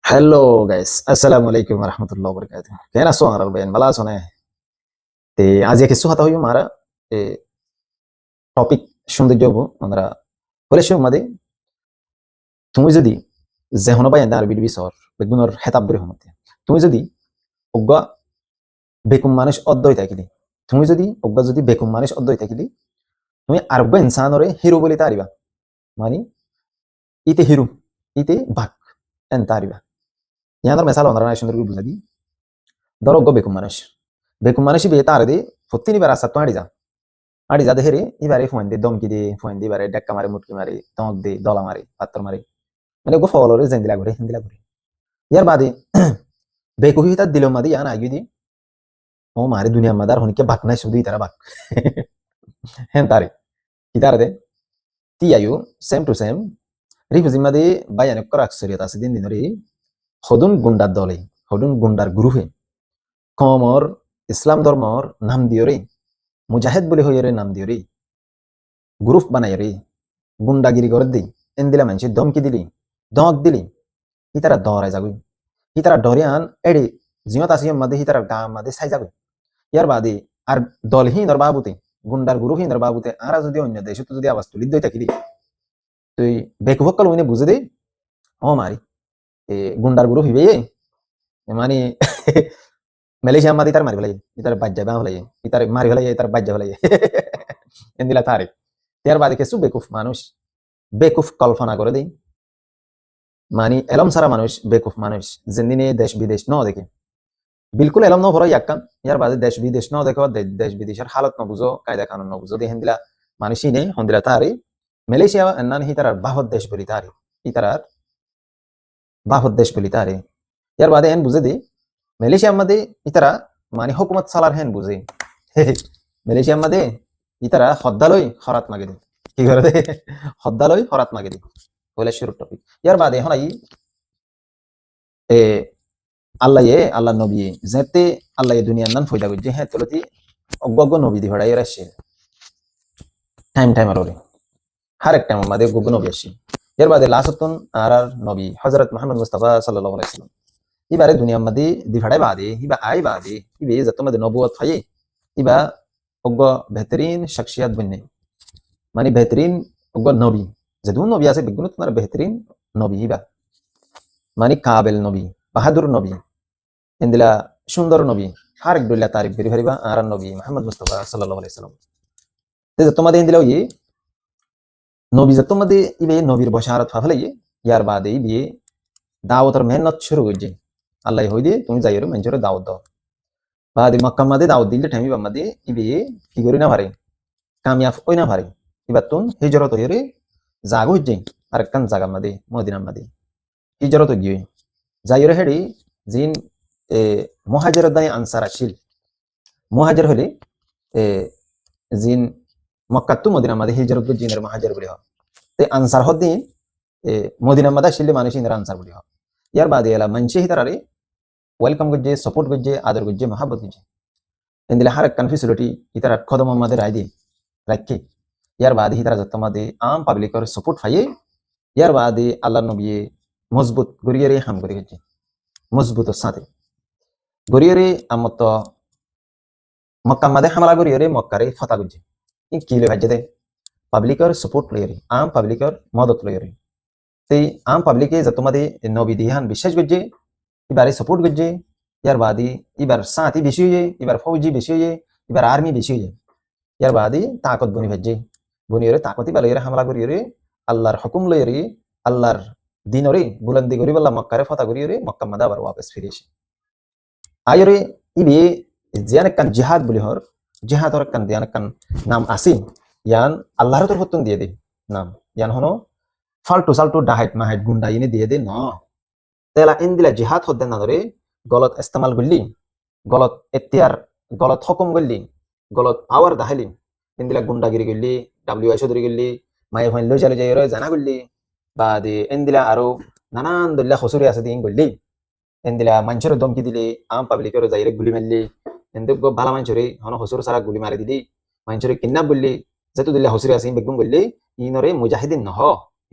Hello guys, আসসালামু আলাইকুম রহমতুল্লাহ বরকাত। কেন আছো আর বেন ভালো আছো না? তে আজ কিছু কথা হইও মারা এ টপিক সৌন্দর্য হবো আমরা বলেছি মাদে তুমি যদি যেহনো বাই আন্দার বিল বিসর বেগুনর হেতাব বরে হমতে তুমি যদি অজ্ঞা বেকুম মানুষ অদ্দই থাকিলি তুমি যদি অজ্ঞা যদি বেকুম মানুষ অদ্দই থাকিলি তুমি আরব্বা ইনসানরে হিরো বলি তারিবা মানে ইতে হিরো ইতে বাক এন তারিবা ইয়ানোর মেসাল অনরা নাই সুন্দর করে বুঝাদি ধর অজ্ঞা বেকুম মানুষ বিয়ে তার দে ফত্তিনি বার আসা তো হাড়ি যা আড়ি যাতে হেরে এবারে ফোন দিয়ে দমকি দিয়ে ফোন দিয়ে এবারে ডেক্কা মারে মুটকি মারে টঙ্ক দিয়ে দলা মারে পাত্তর মারে মানে গো ফলরে জেন্দিলা করে হিন্দিলা করে ইয়ার বাদে বেকুহি তার দিল মাদি ইয়ান আগে দি ও মারে দুনিয়া মাদার হনিকে বাক নাই শুধু তারা বাক হেন তারে কি তারে দে তি আয়ু সেম টু সেম রিফুজি মাদি বায়ান কর আকসরিয়ত আছে দিন দিন রে হদুন গুন্ডার দলে হদুন গুন্ডার গ্রুপে কমর ইসলাম ধর্মর নাম দিও রে মুজাহিদ বলে হইয়ে রে নাম দিও রে গ্রুপ বানাই রে গুন্ডাগিরি করে দিই এন দিলা মানুষ দমকি দিলি দমক দিলি ইতারা দরাই যাগুই ইতারা ডরিয়ান এডি জিয়ত আসিয়ম মাদে ইতারা গাম মাদে সাই যাগুই ইয়ার বাদে আর দলহীনর বাবুতে গুন্ডার গুরুহীনর বাবুতে আরা যদি অন্য দেশে তো যদি আওয়াজ তুলি দই থাকিলি তুই বেকুভক্কল উইনে বুঝে দে ও মারি এ গুন্ডার গুরু হইবে মানে মালয়েশিয়া মাদি তার মারি ফেলাই ইতার বাজ্যা বা ফেলাই ইতার মারি ফেলাই ইতার বাজ্যা ফেলাই এন দিলা তারে ইয়ার বাদে কিছু বেকুফ মানুষ বেকুফ কল্পনা করে দেই মানে এলম সারা মানুষ বেকুফ মানুষ যেদিনে দেশ বিদেশ ন দেখে বিলকুল এলম ন ভরা ইয়াক্কান ইয়ার বাদে দেশ বিদেশ ন দেখো দেশ বিদেশের হালত ন বুঝো কায়দা কানুন ন বুঝো দেখেন দিলা মানুষই নেই হন্দিলা তারে মালয়েশিয়া নান হি তার বাহত দেশ বলি তারে ই তার বাহত দেশ বলি তারে ইয়ার বাদে এন বুঝে দি মালয়েশিয়া মাদে ইতারা মানে হুকুমত সালার হেন বুঝে মালয়েশিয়া মাদে ইতারা হদ্দালই খরাত মাগে দে কি করে দে হদ্দালই খরাত মাগে দে বলে শুরুর টপিক ইয়ার বাদে এখন এ আল্লাহ নবী যেতে আল্লাহ দুনিয়ার নান ফয়দা করছে হ্যাঁ চলতি অজ্ঞ নবী দি হড়াই আসছে টাইম আর হর এক টাইম আমাদের অজ্ঞ নবী আসছে এর বাদে লাসতুন আর নবী হযরত মুহাম্মদ মুস্তাফা সাল্লাল্লাহু আলাইহি ওয়াসাল্লাম ইবারে দুনিয়ার মধ্যে দি হড়াই বাদে ইবা আই বাদে ইবে যত মধ্যে নবুয়ত ফায়ে ইবা অজ্ঞ বেহতরিন শখসিয়ত বনে মানে বেহতরিন অজ্ঞ নবী যেদুন নবী আছে বেগুন তোমার বেহতরিন নবী ইবা মানে কাবেল নবী বাহাদুর নবী ইন্দিলা সুন্দর নবী আর একদুল্লাহ তারিফ বেরি হারিবা আর নবী মুহাম্মদ মুস্তাফা সাল্লাল্লাহু আলাইহি ওয়াসাল্লাম তে তোমাদের ইন্দিলা ই নবী যে তোমাদের ইবে নবীর বশারত ফাফলে ইয়ার বাদে ইবে দাওয়াতের মেহনত শুরু হইছে আল্লাহ হই দিয়ে তুমি যাইরো মঞ্জুরে দাওয়াত দাও বাদে মক্কা মাদে দাওয়াত দিলে ঠামি বামাদে ইবে কি করি না পারে কামিয়াব ওই না পারে এবার তুন হিজরত হইরে জাগ হইছে আর একখান জায়গা মাদে মদিনা মাদে হিজরত গিয়ে যাইরে হেডি জিন এ মুহাজির দাই আনসার আসিল মুহাজির হলে এ জিন মক্কা তু মদিনা মাদে হিজরত জিনের মুহাজির বলি হয় তে আনসার হদিন এ মদিনা মাদা শিলে মানুষ ইনরা আনসার বলি হয় ইয়ার বাদে এলা মানসি হিতারে ওয়েলকাম করছে সাপোর্ট করছে আদর করছে মহাব্বত করছে এন্দিলে হার একখান ফেসিলিটি ইতারা কদম আমাদের রায় দিয়ে রাখে ইয়ার বাদে হিতারা যত মাদে আম পাবলিকর সাপোর্ট পাইয়ে ইয়ার বাদে আল্লাহ নবী মজবুত গরিয়ারে হাম করে গেছে মজবুত সাথে গরিয়ারে আমত মক্কা মাদে হামলা গরিয়ারে মক্কারে ফতা গুজে কি লে ভাজ্যে দে পাবলিকর সাপোর্ট লইরে আম পাবলিকর মদত লইরে সেই আম পাবলিকে যত মাদে নবী দিহান বিশ্বাস করছে এবারে সাপোর্ট করছে ইয়ার বাদে এবার সাথী বেশি হয়ে এবার ফৌজি বেশি হয়ে এবার আর্মি বেশি হয়ে ইয়ার বাদে তাকত বনি ভাজ্যে বনিয়রে তাকতি বালইরে হামলা করিয়রে আল্লাহর হুকুম লইরে আল্লাহর দিনরে বুলন্দি করি বললা মক্কারে ফতা করিয়রে মক্কা মাদা আবার ওয়াপস ফিরে এসে আয়রে ইবে জিয়ান একখান জিহাদ বলি হর জিহাদর একখান দিয়ান একখান নাম আসি ইয়ান আল্লাহর তোর হত্যন দিয়ে দে নাম ইয়ান হনো ফালতু সালতু ডাহাইট মাহাইট গুন্ডা ইনে দিয়ে দে ন তেলা ইন্দিলা জিহাদ হদ্দেন না ধরে গলত ইস্তেমাল করলি গলত এতিয়ার গলত হুকুম করলি গলত আওয়ার দাহালি ইন্দিলা গুন্ডাগিরি করলি ডাব্লিউএসও ধরে করলি মায়ে ফাইন লই চালে যাই জানা করলি বা দে ইন্দিলা আরো নানান দল্লা হসুরি আছে দিন করলি এন্দিলা মানুষের দমকি দিলে আম পাবলিকের যাইরে গুলি মারলি এন্দে ভালা মানুষরে হন হসুর সারা গুলি মারি দিলি মানুষরে কিডন্যাপ বললি যেহেতু দিল্লা হসুরি আছে বেগুন বললি ইনরে মুজাহিদিন নহ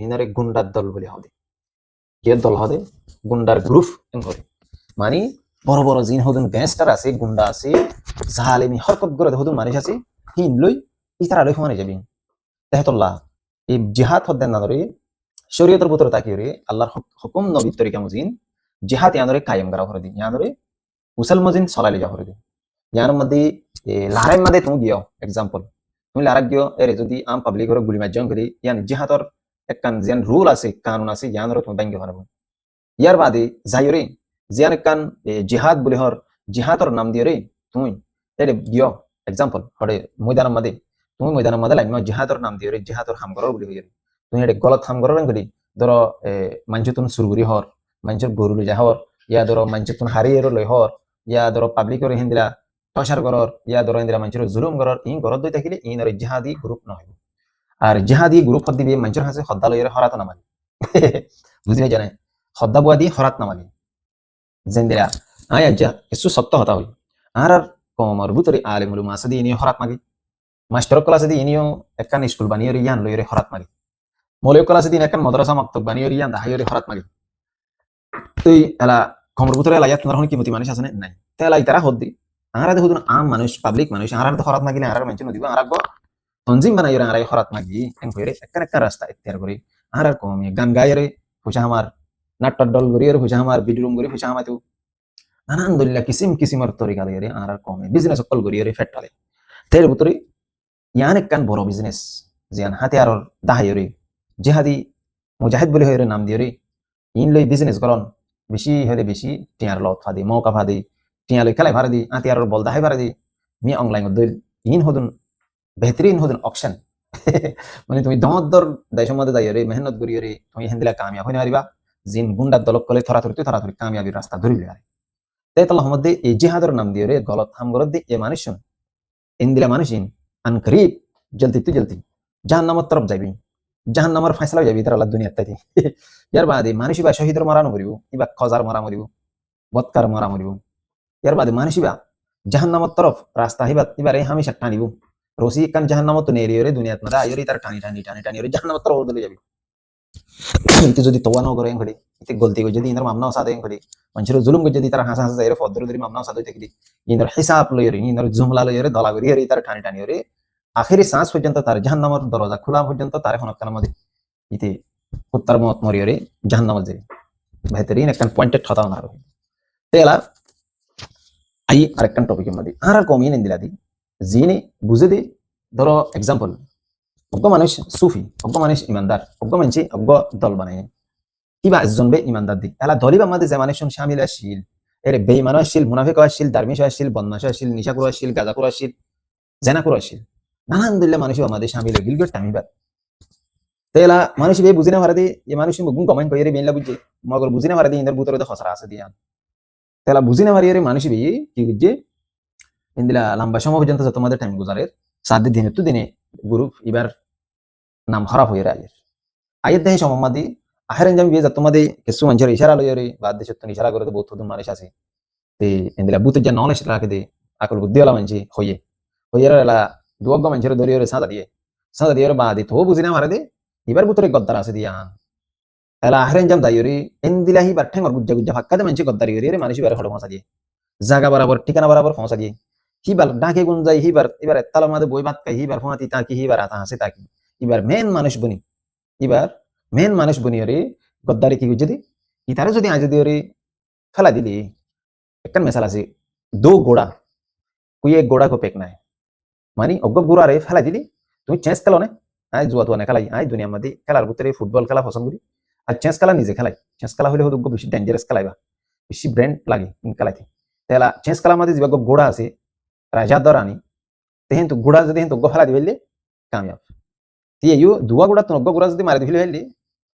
ইনরে গুন্ডার দল বলে হদে কে দল হদে গুন্ডার গ্রুপ করে মানে বড় বড় জিন হদুন গ্যাংস্টার আছে গুন্ডা আছে জাহালিমি হরকত করে হদুন মানুষ আছে হিন লই ইতারা লই ফমানে যাবি তেহতুল্লাহ এই জিহাদ হদ্দেন না ধরে শরীয়তের ভিতরে তাকিয়ে আল্লাহর হুকুম নবীর তরিকা মুজিন জিহাদ ইয়ানরে কায়েম করা করে দিন ইয়ানরে উসাল মজিন সলালি যা করে দিন ইয়ার মধ্যে লারাই মধ্যে তুমি গিয়ে এক্সাম্পল তুমি লারাক গিয়ে এরে যদি আম পাবলিক করে গুলি মার্জন করি ইয়ান জিহাদর একখান যেন রুল আছে কানুন আছে ইয়ানরে তুমি ব্যাঙ্গে পারবো ইয়ার বাদে যাইরে জিয়ান একখান জিহাদ বলে হর জিহাদর নাম দিয়ে রে তুমি এরে গিয়ে এক্সাম্পল হরে ময়দানের মধ্যে তুমি ময়দানের মধ্যে লাইন জিহাদর নাম দিয়ে রে জিহাদর হাম করার বলে হয়ে তুমি এটা গলত হাম করার করি ধরো মানুষ তুমি সুরগুরি হর মানুষের গরু লই যা হর ইয়া ধরো মানুষ তুমি হারিয়ে লই হর ইয়া ধরো পাবলিকর হিন্দিলা টসার করর ইয়া ধরো হিন্দিলা মানুষের জুলুম করর ইন ঘরত দই থাকিলে ইন আর জিহাদি গ্রুপ নহয় আর জিহাদি গ্রুপ হদ দিবি মানুষের হাসে হদ্দা লইরে হরাত নামালি বুঝলি জানে হদ্দা বুয়া দিয়ে হরাত নামালি জেন্দিরা আয় আজ্জা কিছু সত্য হতা হই আর কমর ভিতরে আলেমুল মাসাদি ইনিও হরাত মাগি মাস্টার ক্লাসে দি ইনিও একখান স্কুল বানিয়ে ইয়ান লইরে হরাত মাগি মৌলিক ক্লাসে দিন একখান মাদ্রাসা মক্তব বানিয়ে ইয়ান দাহাইরে হরাত মাগি তুই এলা কমর ভিতরে এলা ইয়াত নারহন কিমতি মানুষ আছে নাই তেলা ইতারা হদ্দি আরা দেখুন আম মানুষ পাবলিক মানুষ আর তো হরাত মাগিলে আর মানুষ নদিব আর তঞ্জিম বানাই আরাই হরাত মাগি এন কইরে একখান একখান রাস্তা ইত্যার করি আর কমে গান গাইরে হুসা আমার নাট্য দল গরিয়ের হুসা আমার বিডরুম গরি হুসা আমার তো আলহামদুলিল্লাহ কিসিম কিসিমর তরিকা লইরে আর কমে বিজনেস সকল গরিয়ের ফেটালে তের ভিতরে ইয়ান একখান বড় বিজনেস জিয়ান হাতিয়ারর দাহাইরে জিহাদি মুজাহিদ বলে হইরে নাম দিয়ে ইন লই বিজনেস করন বেশি হলে বেশি টিয়ার লত ফাদি মৌকা ফাদি টিয়া লই খেলাই ভাড়া দি আতিয়ারর বল দাহাই ভাড়া দি মি অনলাইন দইল ইন হদুন বেহতরিন হদুন অপশন মানে তুমি দর দেশের মধ্যে যাইরে মেহনত করিয়ে তুমি হেন্দিলা কামিয়াব হই নারিবা জিন গুন্ডার দলক কলে থরাথরি কামিয়াবির রাস্তা ধরিলে আর তাই তাল্লাহ মধ্যে এই জিহাদর নাম দিয়ে গলত হাম গলত দি এ মানুষ ইন্দিলা মানুষিন আন করিব জলদি জাহান্নামের তরফ যাইবি জাহান্নামের ফয়সালা যাবি তার আল্লাহ দুনিয়ার তাই ইয়ার বাদে মানুষ বা শহীদের মারা মরিব ইবা খজার মারা মরিব বৎকার মারা মরিব ইয়ার বাদে মানুষ বা জাহান্নামের তরফ রাস্তা হিবা এবারে হামেশা টানিব রসি কান জাহান্নামত নেরিয়রে দুনিয়াত মাদা আইরি তার টানি জাহান্নামের তরফ দলে যাবি ইতে যদি তোয়া ন করে ঘড়ি ইতে গলতি করে যদি ইনার মামনা সাদে ঘড়ি মানুষের জুলুম করে যদি তার হাসা যাইরে ফদর ধরি মামনা সাদে দেখলি ইনার হিসাব লইরে ইনার জুমলা লইরে দলা করিরে তার টানি আখেরি শ্বাস পর্যন্ত তার জাহান্নামের দরজা খোলা পর্যন্ত তার হনকার মধ্যে ইতে উত্তর মত মরিয়রে জাহান্নামে যাবে বেহতরিন একটা পয়েন্টেড হতাও না তেলা আই আরেকটা টপিকের মধ্যে আর কমিয়ে দিলা দি জিনে বুঝে দি ধরো এক্সাম্পল অজ্ঞ মানুষ সুফি অজ্ঞ মানুষ ইমানদার অজ্ঞ মানুষ অজ্ঞ দল বানায় কিবা জনবে ইমানদার দি এলা দলিবা মধ্যে যে মানুষ শামিল আসিল এর বেঈমান আসিল মুনাফিক আসিল দার্মিশ আসিল বদমাশ আসিল নিশাকুর আসিল গাজাকুর আসিল জেনাকুর আসিল নানান দলিলা মানুষ আমাদের শামিল গিলগট টামিবাদ তেলা মানুষ বে বুঝিনা ভারে দি এ মানুষ মুগুন কমেন্ট কইরে বেনলা বুঝে মগর বুঝিনা ভারে দি ইন্দর ভিতরে তো খসরা আছে দিয়া তেলা বুঝিনা ভারিয়ে মানুষ বে কি বুঝে ইন্দিলা লম্বা সময় পর্যন্ত তোমাদের টাইম গুজারের 7 দিনে তো দিনে গ্রুপ এবার নাম খারাপ হয়ে রায় আয়ের দেহে সমমাদি আহেরেন জামি বিয়ে তোমাদের কিছু মানুষের ইশারা লইরে বাদ দেশে তো ইশারা করে বহুত মানুষ আছে তে ইন্দিলা বুতের যা নলেজ রাখে দে আকল বুদ্ধিওয়ালা মানুষ হইয়ে এলা দুয়াগ্গ মানুষের ধরিয়ে সাদা দিয়ে বাদি তো বুঝিনা ভারে দে এবার ভিতরে গদ্দার আছে দিয়া এলা আহরেন জাম দাইরি এন্দিলাহি বার ঠেঙ্গর গুজ্জা ফাক্কাতে মানুষ গদ্দারি করি মানুষ এবার হড় ফসা দিয়ে জায়গা বরাবর ঠিকানা বরাবর ফসা দিয়ে হিবার ডাকে গুন যাই হিবার এবার তালার মধ্যে বই বাত খাই হিবার ফোঁয়াতি তাকি হিবার আতা হাসে তাকি এবার মেন মানুষ বনি রে গদ্দারি কি গুজে দি ইতারে যদি আজ দিয়ে ফেলা দিলি একখান মেসাল আছে দো গোড়া কুই এক গোড়া কো পেক নাই মানে অজ্ঞ গোড়া রে ফেলা দিলি তুমি চেঞ্জ খেলো না আয় জুয়া তুয়া খেলাই আয় দুনিয়ার মধ্যে খেলার ভিতরে ফুটবল খেলা পছন্দ করি আর চেঞ্জ খেলা নিজে খেলাই চেঞ্জ খেলা হলে হতো বেশি ডেঞ্জারাস খেলাইবা বেশি ব্রেন লাগে খেলাইতে তেলা চেঞ্জ খেলার মধ্যে যে গোড়া আছে রাজা দরানি তেহেন তো গোড়া যদি হেন তো ফেলা দিবে কামিয়াব দিয়ে ইউ দুয়া গোড়া তো গোড়া যদি মারি দিলে হইলে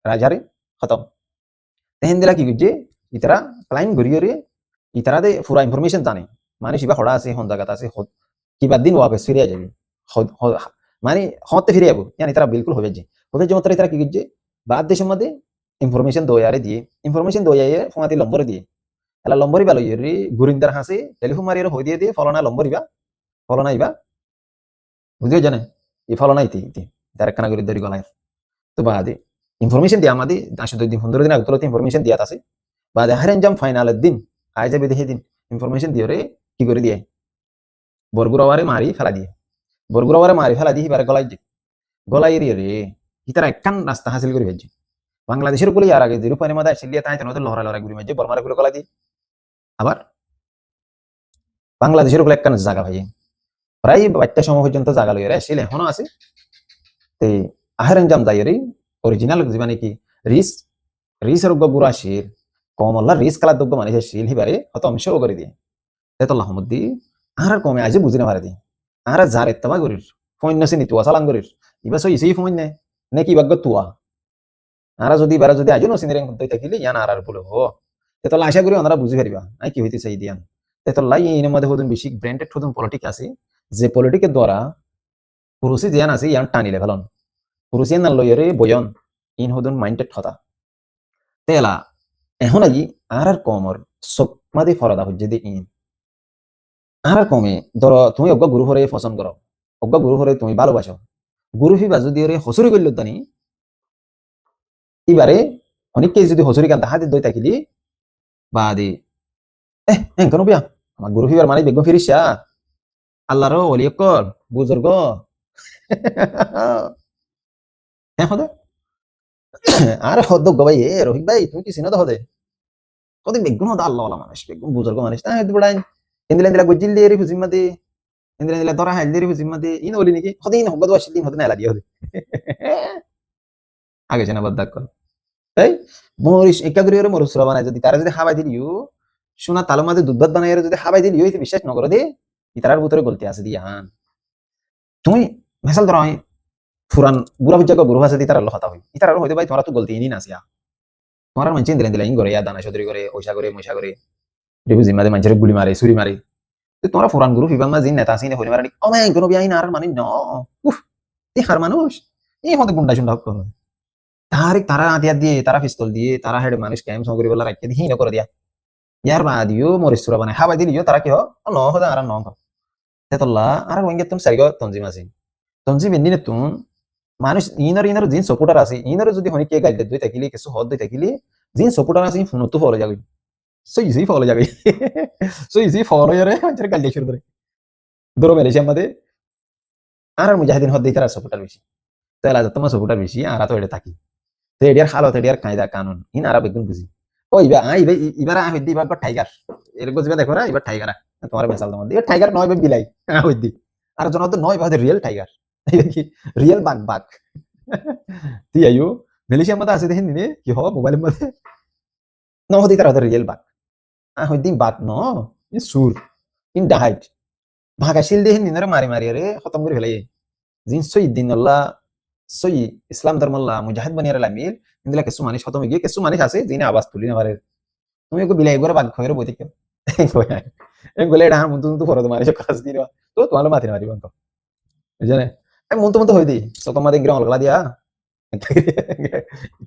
রাজারে খতম তেহেন দিলা কি বুঝছে ইতারা প্লাইন ঘুরিয়ে ইতারা দে পুরা ইনফরমেশন জানে মানে শিবা হড়া আছে হন জায়গাত আছে কিবা দিন ওয়াপস ফিরিয়া যাবে মানে হতে ফিরে যাবো জানি তারা বিলকুল হবে যে তারা কি বুঝছে বাদ দেশের মধ্যে ইনফরমেশন দয়ারে দিয়ে ইনফরমেশন দয়াইয়ে ফোনাতি লম্বরে দিয়ে এলা লম্বরি ভালো ইয়ে গুরিন্দার হাসে টেলিফোন মারিয়ে হয়ে দিয়ে ফলনা লম্বরিবা ফলনা ইবা বুঝিও জানে এই ফলনা ইতি তার একখানা করে ধরি গলায় তো বাদে ইনফরমেশন দিয়া আমাদের 10 দিন 15 দিন আগে ইনফরমেশন দিয়া আছে বাদে হারেন জাম ফাইনালের দিন আয় যাবে দেখে দিন ইনফরমেশন দিয়ে রে কি করে দিয়ে বরগুরাওয়ারে মারি ফেলা দিয়ে বরগুরাওয়ারে মারি ফেলা দিয়ে এবারে গলাই দিয়ে গলাই এরিয়ে রে ইতারা একখান রাস্তা হাসিল করে ফেলছে বাংলাদেশের উপরে আর আগে যেরূপ পানি মাদা আসিলিয়া তাই তেন লহরা লহরা ঘুরি মাঝে বর্মারে করে গলা দিয়ে আবার বাংলাদেশের উপরে একখান জায়গা ভাই প্রায় 5টা সময় পর্যন্ত জায়গা লইয়া আসলে এখনো আছে তে আহেরেন জাম দাইরি অরিজিনাল মানে কি রিস রিসের গুড়া শির কমল্লা রিস কালার দগ্গ মানে শিল হিবারে হত অংশ করে দিয়ে তেতল্লাহ মধ্যে আর কমে আজ বুঝি না পারে দি আর যার এত্তবা করির ফোন নসি নি তুয়া সালাম করির ইবা সই ইসি ফোন নে কি বাগ্য তুয়া আর যদি বারা যদি আজও নসি নিরেন করতে থাকিলে ইয়ান আর বলে হো তেতল্লা আশা করি ওনারা বুঝি পারিবা আই কি হইতে চাই দিয়ান তেতল্লা ইনের মধ্যে হদুন বেশি ব্র্যান্ডেড হদুন পলিটিক আছে যে পলিটিকের দ্বারা পুরুষি জিয়ান আছে ইয়ান টানিলে ফেলন পুরুষিয়ান না লইরে বয়ন ইন হদুন মাইন্ডেড কথা তেলা এখন আজি আর কমর সব মাদি ফরদা হচ্ছে দি ইন আর কমে ধরো তুমি অজ্ঞ গুরু হরে পছন্দ করো অজ্ঞ গুরু হরে তুমি ভালোবাসো গুরু ফি বাজু দিয়ে হসুরি করল তানি এবারে অনেককে যদি হসুরি কান্তা হাতে দই থাকিলি বা দি কেন বিয়া আমার গুরু ফিবার মানে বেগম ফিরিসা আল্লাহর অলি অকল বুজুর্গ হ্যাঁ হদে আর হদ ভাই এ রহিক ভাই তুমি কি চিনো তো হদে কত বেগুন হদা আল্লাহ মানুষ বেগুন বুজুর্গ মানুষ তাই বড়াই ইন্দিলা ইন্দিলা গজিল দিয়ে রে ফুজিমা দে ইন্দিলা ইন্দিলা ধরা হাইল দিয়ে রে ফুজিমা দে ইন বলি নাকি হদিন হগদ ওয়াশিল দিন হদে নালা দিয়ে হদে আগে জানা বাদ কর তাই মরিস একা করে ওরে মরুস বানায় যদি তারা যদি হাবাই দিলিও সোনা তালো মাঝে দুধ ভাত বানাই যদি হাবাই দিলিও এতে বিশ্বাস নকর দে ইতারার ভিতরে গলতি আছে দিয়া হান তুমি মেসাল ধরা হয় ফুরান বুড়া বুঝা গুরু ভাষা দিয়ে তারা লহতা হই ইতারার হইতে ভাই তোমরা তো গলতি ইনি না আসিয়া তোমার মানুষ ইন্দিলা ইন্দিলা ইন করে ইয়া দানা চৌধুরী করে ওইসা করে মশা করে রেবুজি মাঝে মানুষের গুলি মারে ছুরি মারে তোমরা ফুরান গুরু ফিবাং মা জিন নেতা সিনে হইলে মারি ও মাই গুরু বিয়াই না আর মানি ন উফ এই হার মানুষ এই হতে গুন্ডা শুন্ডা হক তারা আদিয়া দিয়ে তারা পিস্তল দিয়ে তারা হেড মানুষ ক্যাম সঙ্গরি বলা রাখতে দিয়ে হিন করে দিয়া ইয়ার বাদিও মরিসুরা বানায় হাবাই দিলিও তারা কি ন হদা আর ন তেতল্লা আর ওইগে তুমি সারিগ তঞ্জিম আছে তঞ্জিম এদিনে তুমি মানুষ ইনার জিন সপোর্টার আছে ইনার যদি হনি কে গাইড দুই থাকিলি কিছু হদ দুই থাকিলি জিন সপোর্টার আছে ফোন তো ফলো যাবে সো ইজি ফলো যাবে সো ইজি ফলো ইয়ারে মানুষের গাইড শুরু করে ধরো মালয়েশিয়া মধ্যে আর মুজাহিদিন হদ দিয়ে তারা সপোর্টার বেশি তাহলে তোমার সপোর্টার বেশি আর তো এটা থাকি তো এডিয়ার হালত এডিয়ার কায়দা কানুন ইন আরব একদম বুঝি ও এবার হইদি এবার টাইগার এরকম যেটা দেখো না এবার টাইগার তোমার মেসাল তোমার এবার টাইগার নয় বা বিলাই হইদি আর জন তো নয় বাদে রিয়েল টাইগার কি রিয়েল বাঘ বাঘ তুই আইও মালয়েশিয়ার মধ্যে আছে দেখেন দিনে কি হওয়া মোবাইলের মধ্যে ন হদি তার রিয়েল বাঘ হইদি বাঘ ন সুর ইন ডাহাইট ভাগ আসিল দেখেন দিনের মারি মারি আরে খতম করে ফেলাই জিন সই দিন আল্লাহ সই ইসলাম ধর্মল্লাহ মুজাহিদ বানিয়ার লামিল ইন্দিলা কিছু মানুষ খতম হয়ে গিয়ে কিছু মানুষ আছে যিনি আওয়াজ তুলি না পারে তুমি একটু বিলাই করে বাঘ খয়ের বই থেকে বলে এটা মন্তু মন্তু ফরদ মারি কাজ দিয়ে তো তোমার মাথি মারি বাঙ্ক বুঝলে আমি মন্তু মন্তু হয়ে দিই চোখ মাঝে গিয়ে অলগলা দিয়া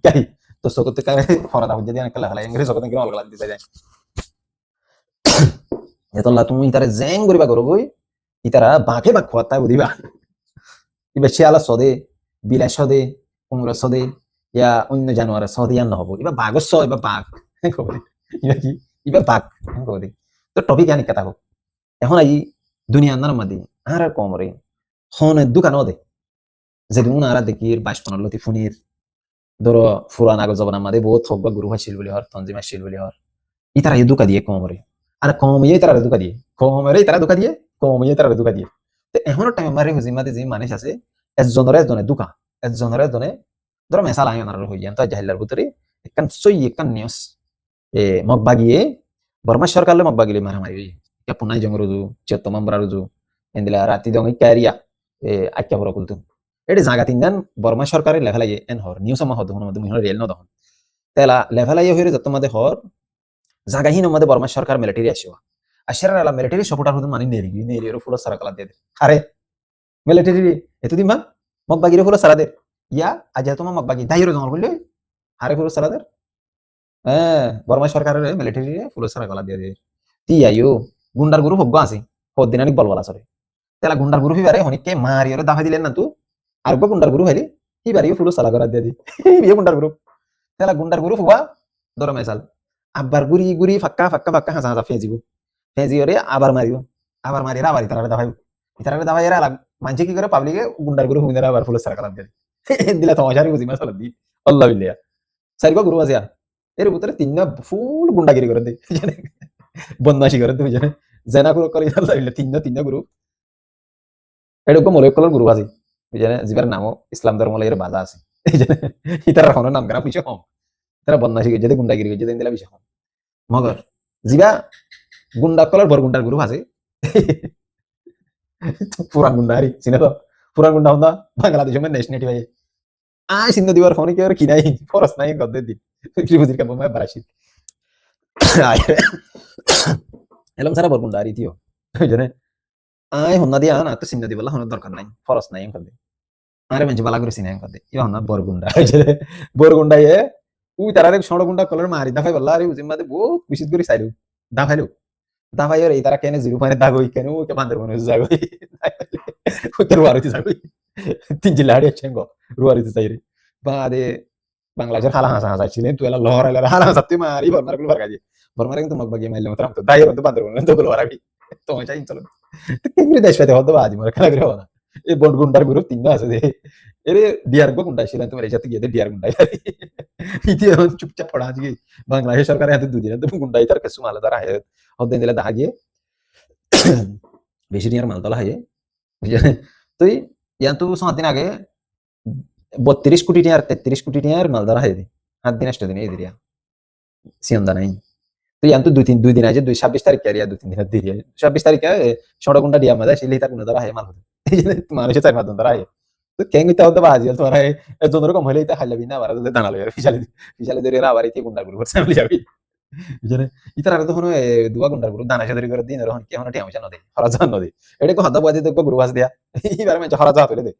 কাই তো চোখতে কারে ফরদা হয়ে দিয়ে একটা লাগালাই ইংরেজি চোখতে গিয়ে অলগলা দিতে যায় এতলা তুমি ইতারে জেং করিবা করো বই ইতারা বাঘে বাঘ খোয়াতা বুঝিবা এবার শিয়ালা সদে বিলাই সদে কুমড়া সদে ইয়া অন্য জানোয়ারের সদে ইয়ান নহব এবার বাঘর স এবার বাঘ খবর এবার কি এবার বাঘ খবর তো টপিক আনি কথা হোক এখন এই দুনিয়া আন্দার মধ্যে আর কম রে হনের দোকানও দে যে দুন আর দেখি 22-15 লতি ফোনের ধরো ফুরান আগর জবানার মধ্যে বহুত হকবা গুরু হাসিল বলি হর তঞ্জিম হাসিল বলি হর ইতারা এই দোকা দিয়ে কম রে আর কম ইয়ে তারা দোকা দিয়ে কম রে তারা দোকা দিয়ে কম ইয়ে তারা দোকা দিয়ে তো এখনো টাইম মারে হুজিমাতে যে মানুষ আছে একজনে দোকা একজনে ধরো মেসাল আইন আর হইয়ান তো জাহিলার ভিতরে একখান সই একখান নিউজ মগবাগিয়ে বর্মা সরকারলে মগবাগিলে মারামারি পুনাই জং রুজু 74 নম্বর রুজু এন্দিলা রাতি দং ক্যারিয়া আক্কা বড় কুলতু এটি জায়গা তিনদান বর্মা সরকারের লেভেলাইয়ে এন হর নিউজ আমা হদ হন মধ্যে মিহর রেল ন দহন তেলা লেভেলাইয়ে হইরে যত মধ্যে হর জায়গাহীন মধ্যে বর্মা সরকার মিলিটারি আসিবা আশার আলা মিলিটারি সাপোর্টার হদ মানে নেরি ফুলো সারা কালা দিয়ে আরে মিলিটারি এতদিন মা মগবাগিরে ফুলো সারা দে ইয়া আজ তোমার মগবাগি দাইরো জঙ্গল করলে হারে ফুলো সারা দে বর্মা সরকারের মিলিটারি ফুলো সারা কালা দিয়ে তি আইও গুন্ডার গুরু হব্বা আছে হদ দিনানিক বলবলা সরে তেলা গুন্ডার গুরু হিবারে হনিকে মারি ওরে দাফা দিলেন না তু আর গুন্ডার গুরু হইলে হিবারে ফুলো সারা করা দিয়ে দি বিয়ে গুন্ডার গুরু তেলা গুন্ডার গুরু ফুবা ধরো মেসাল আবার গুড়ি গুড়ি ফাক্কা ফাক্কা ফাক্কা হাসা হাসা ফেঁজিব ফেঁজি করে আবার মারিব আবার মারি আবার ইতারারে দাবাইব ইতারারে দাবাই এরা মানছে কি করে পাবলিকে গুন্ডার গুরু হুইনারা আবার ফুলের সারা কালাম দেয় দিলা তমাশারি বুঝি মাসাল দি আল্লাহ বিল্লাহ সারিবা গুরু আছে এর ভিতরে তিনটা ফুল গুন্ডাগিরি করে দেয় বদমাশি করে তুমি জানে জেনা করে করে আল্লাহ বিল্লাহ তিনটা গুরু এরকম অনেক কলর গুরু আছে বুঝানে জিবার নামও ইসলাম ধর্ম এর বাধা আছে এই জানে ইতারা কোনো নাম করা পিছে কম তারা বদমাশি করে যদি গুন্ডাগিরি করে যদি দিলা পিছে কম মগর জিবা গুন্ডা কলর বর গুন্ডার গুরু আছে পুরান গুন্ডা আরে চিনে তো পুরান গুন্ডা হন্দা বাংলাদেশ में नेशनलिटी भाई आ सिंध दीवार फोन के और की नहीं फॉरेस्ट नहीं गद्दे दी त्रिभुज का मैं बराशी এলাম সারা বর গুন্ডা আরি থিও জানে আই হন্না দিয়া না তো সিন্ধ দিবলা হন দরকার নাই ফরস নাই এনকদে আরে মেঞ্চ বালা করে সিনে এনকদে ইয়া হন্না বর গুন্ডা বর গুন্ডা এ উই তারারে ষড় গুন্ডা কলর মারি দাফাই বল্লা আরে উজিমাদে বহুত বিশিত করে সাইলু দাফাইলু দাফাই এর এই তারা কেনে জিরো পয়েন্ট দাগ হই কেন ওকে বান্দর মনে যাগই ওকে রুয়ারিতে যাগই তিন জিলাড়ি চেঙ্গো রুয়ারিতে যাইরে বাদে বাংলাদেশের হালা হাসা হাসা ছিলেন তুই এলা লহর এলা হালা হাসা তুই মারি বর্মার গুলো বারগাজি বর্মার কিন্তু মগ বাগিয়ে মাইলে মতরাম তো দাইর তো বান্দর মনে তো গুলো বারগাজি তো চাই চলো কেমনি দেশ পাইতে হতো বাজি মরে খেলা করে হওয়া না এই বন্ড গুন্ডার গ্রুপ তিনটা আছে যে এরে ডিআর গো গুন্ডা ছিলেন তোমার এই সাথে গিয়ে ডিআর গুন্ডা ইতি এখন চুপচাপ পড়া আজকে বাংলাদেশ সরকার হাতে দুদিন তো গুন্ডাই তার কিছু মাল তারা হতে দিলে দা গিয়ে বেশি নিয়ার মাল তোলা হয় তুই ইয়ান তো 7 দিন আগে 32 কোটি টিয়ার 33 কোটি টিয়ার মাল ধরা হয় 7 দিন 8 দিন এই দিরিয়া সিয়ন্দা নাই তুই ইয়ান তো 2 দিন আছে 26 তারিখ কারিয়া 2-3 দিন দিরিয়া 26 তারিখ ষড় গুন্ডা ডিয়া মাদা শিলি তার গুন্ডা ধরা হয় মাল এই যে মানুষের চার মাধ্যম ধরা হয় তো কেঙ্গিতে হতে বাজি তোমার এজন রকম হইলে তা খাইলাবি না আবার দাঁড়ালো ফিসালি ফিসালি ধরে আবার এই গুন্ডা গুলো করছে আমি যাবি বুঝলে ইতার আগে তখন দুয়া গুন্ডার গুলো দানা সাদরি করে দিন রহন কেমন টিয়া মশা নদী হরাজান নদী এটা কো হাদা বাজি দেখবো গুরু বাস দিয়া এইবার মানে হরাজা তুলে দে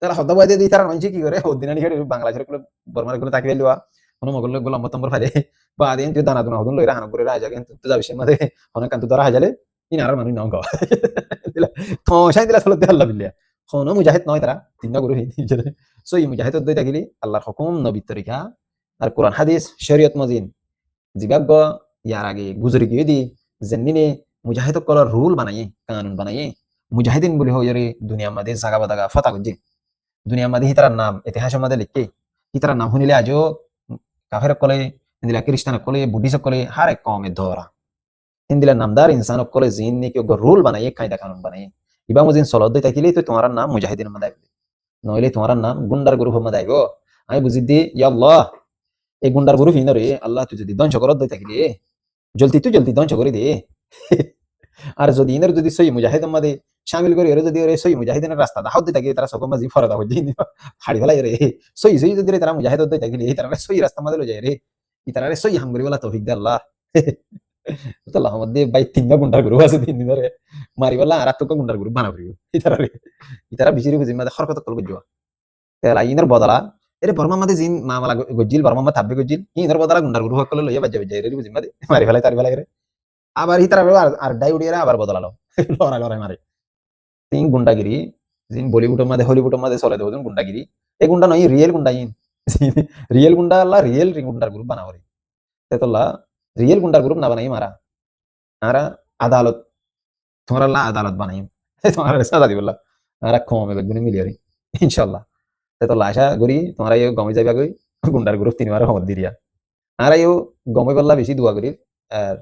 তারা হদা বাজি দিয়ে তারা মানছে কি করে দিনানি খেড়ে বাংলাদেশের গুলো বর্মার গুলো তাকিয়ে লওয়া কোনো মগল গোলাম নম্বর ফাইলে বা দিন তুই দানা দুনা হদন লইরা হান করে রাজা কিন্তু তুই যাবিস মধ্যে অনেক কান্ত ধরা হাজালে ইনার মানুষ নঙ্গ দিলা তো সাই দিলা চলতে আল্লাহ বিল্লাহ কোনো মুজাহিদ নয় তারা তিনটা গুরু হিজরে সো এই মুজাহিদ দই থাকিলি আল্লাহর হুকুম নবীর তরিকা আর কোরআন হাদিস শরীয়ত মজিন জিবাগ ইয়ার আগে গুজরি গিয়ে দি জেনিনে মুজাহিদ কলর রুল বানাইয়ে কানুন বানাইয়ে মুজাহিদিন বলি হইরে দুনিয়া মাদে জাগা বাদাগা ফাতা গজি দুনিয়া মাদে হিতার নাম ইতিহাস মাদে লিখকে হিতার নাম শুনিলে আজও কাফের কলে হিন্দিলা খ্রিস্টান কলে বুদ্ধিস্ট কলে হার এক কমে ধরা হিন্দিলা নামদার ইনসান কলে জিন নে কি রুল বানাইয়ে কায়দা কানুন বানাইয়ে ইবা মুজিন সলদ দই থাকিলে তো তোমার নাম মুজাহিদিন মাদাই নইলে তোমার নাম গুন্ডার গ্রুপ মাদাই গো আমি বুঝি দি ইয়া আল্লাহ এই গুন্ডার গ্রুপ হিনরে আল্লাহ তুই যদি ধ্বংস করত দই থাকিলে জলদি ধ্বংস করে দে আর যদি ইনের যদি সই মুজাহিদ মাদে শামিল করে এর যদি সই মুজাহিদিনের রাস্তা দাও দিতে থাকে তারা সকম মাঝি ফরদা হয়ে যায় হাড়ি ফেলাই রে সই যদি তারা মুজাহিদ দিতে থাকে এই তারা সই রাস্তা মাদে লয়ে যায় রে ই তারা সই হাম করি বলা তৌফিক দে আল্লাহ তো আল্লাহ মধ্যে বাই তিনটা গুন্ডার গ্রুপ আছে তিন দিন ধরে মারি বলা আর তো গুন্ডার গ্রুপ বানা করিব ই তারা বিচিরি বুঝি মাদে খরকত কল গজবা তেলা ইনের বদলা এরে বর্মা মাদে জিন মামালা গজিল বর্মা মা থাববে গজিল ইনের বদলা গুন্ডার গ্রুপ কল লইয়া বাজে বাজে রে বুঝি মাদে মারি ফেলাই তার ফেলাই রে আবার হিতারা আর ডাইউডিয়ারা আবার বদলালো লড়াই মারে তিন গুন্ডাগিরি জিন বলিউডের মাঝে হলিউডের মাঝে চলে দেবো গুন্ডাগিরি এই গুন্ডা নয় রিয়েল গুন্ডা ইন রিয়েল গুন্ডা আল্লাহ রিয়েল গুন্ডার গ্রুপ বানা করি তেতল্লা রিয়েল গুন্ডার গ্রুপ না বানাই মারা আরা আদালত তোমার আল্লাহ আদালত বানাই তোমার সাজা দিবল্লা আরা কমে বেগুনি মিলিয়ারি ইনশাল্লাহ তেতল্লা আশা করি তোমার এই গমে যাইবা গই গুন্ডার গ্রুপ তিনবার হমত দিরিয়া আর এই গমে পাল্লা বেশি দোয়া করি আর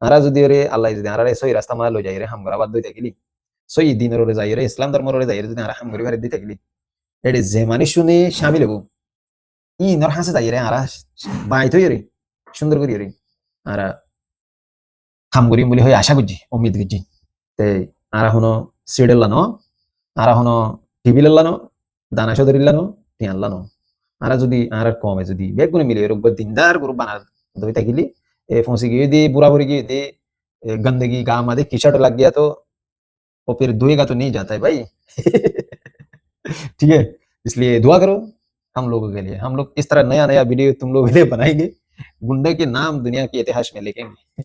আরা যদি রে আল্লাহ যদি আরা সই রাস্তা মারা লই যাই রে হাম করা বাদ দই থাকিলি সই দিনের ওরে যাই রে ইসলাম ধর্মের ওরে যাই রে যদি আরা হাম করি বারে দি থাকিলি এডে যে মানে শুনে শামিল হবো ই নর হাসে যাই রে আরা বাই থই রে সুন্দর করি রে আরা হাম করি বলি হই আশা করছি উম্মিদ করছি তে আরা হনো সিডেল লানো আরা হনো টিভি লানো দানা সদরি লানো টিয়ান লানো আরা যদি আরা কমে যদি বেগুনে মিলে এর উপর দিনদার গ্রুপ বানা দই থাকিলি ए फंसी गई थी बुरा बुरी गई थी गंदगी काम आदि कीचड़ लग गया तो वो फिर धोएगा तो नहीं जाता है भाई ठीक है इसलिए दुआ करो हम लोगों के लिए हम लोग इस तरह नया नया वीडियो तुम लोगों के लिए बनाएंगे गुंडे के नाम दुनिया के इतिहास में लिखेंगे